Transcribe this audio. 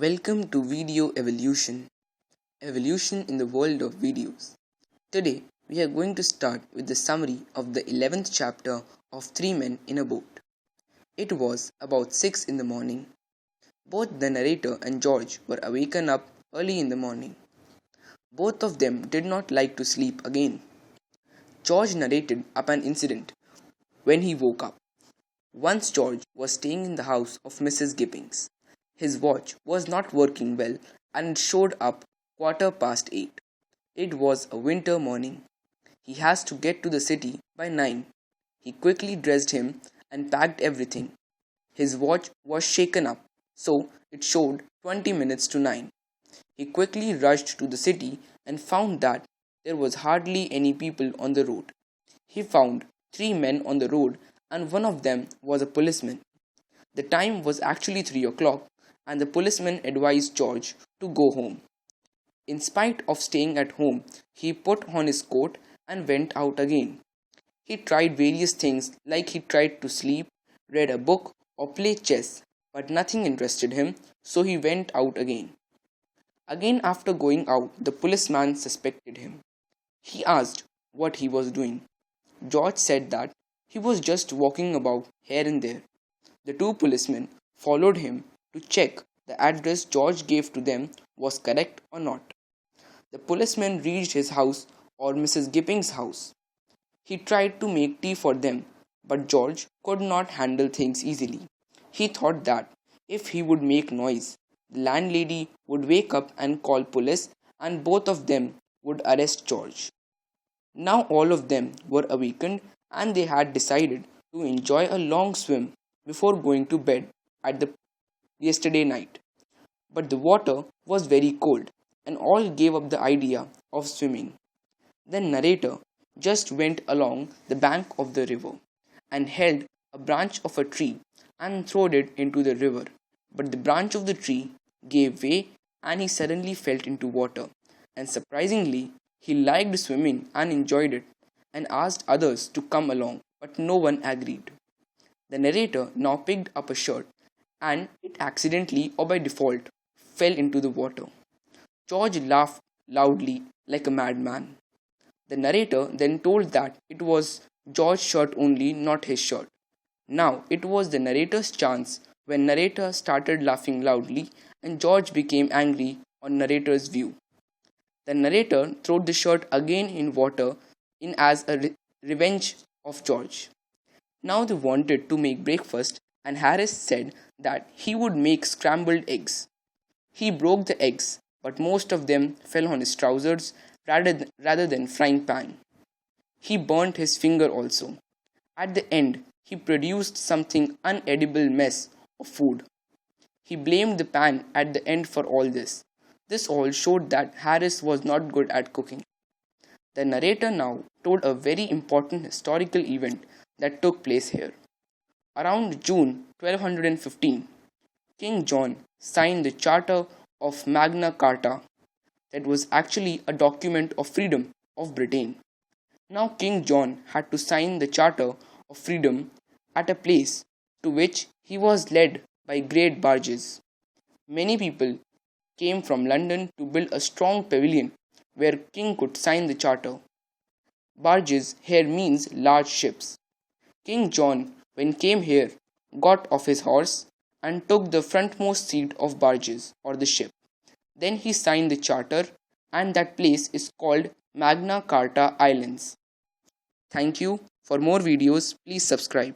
Welcome to Video Evolution, evolution in the world of videos. Today, we are going to start with the summary of the 11th chapter of Three Men in a Boat. It was about 6 in the morning. Both the narrator and George were awakened up early in the morning. Both of them did not like to sleep again. George narrated up an incident when he woke up. Once George was staying in the house of Mrs. Gippings. His watch was not working well and it showed up 8:15. It was a winter morning. He has to get to the city by 9. He quickly dressed him and packed everything. His watch was shaken up, so it showed 20 minutes to 9. He quickly rushed to the city and found that there was hardly any people on the road. He found 3 men on the road and one of them was a policeman. The time was actually 3 o'clock and the policeman advised George to go home. In spite of staying at home, he put on his coat and went out again. He tried various things like he tried to sleep, read a book, or play chess, but nothing interested him, so he went out again. Again, after going out, the policeman suspected him. He asked what he was doing. George said that he was just walking about here and there. The two policemen followed him to check the address George gave to them was correct or not. The policeman reached his house or Mrs. Gipping's house. He tried to make tea for them, but George could not handle things easily. He thought that if he would make noise, the landlady would wake up and call police and both of them would arrest George. Now all of them were awakened and they had decided to enjoy a long swim before going to bed at the yesterday night. But the water was very cold and all gave up the idea of swimming. The narrator just went along the bank of the river and held a branch of a tree and threw it into the river. But the branch of the tree gave way and he suddenly fell into water. And surprisingly, he liked swimming and enjoyed it and asked others to come along, but no one agreed. The narrator now picked up a shirt and it accidentally or by default fell into the water. George laughed loudly like a madman. The narrator then told that it was George's shirt only, not his shirt. Now it was the narrator's chance when narrator started laughing loudly and George became angry on narrator's view. The narrator threw the shirt again in water in as a revenge of George. Now they wanted to make breakfast and Harris said that he would make scrambled eggs. He broke the eggs, but most of them fell on his trousers rather than frying pan. He burnt his finger also. At the end, he produced something unedible mess of food. He blamed the pan at the end for all this. This all showed that Harris was not good at cooking. The narrator now told a very important historical event that took place here. Around June 1215, King John signed the Charter of Magna Carta that was actually a document of freedom of Britain. Now King John had to sign the Charter of Freedom at a place to which he was led by great barges. Many people came from London to build a strong pavilion where King could sign the charter. Barges here means large ships. King John, when came here, got off his horse and took the frontmost seat of barges or the ship. Then he signed the charter and that place is called Magna Carta Islands. Thank you. For more videos, please subscribe.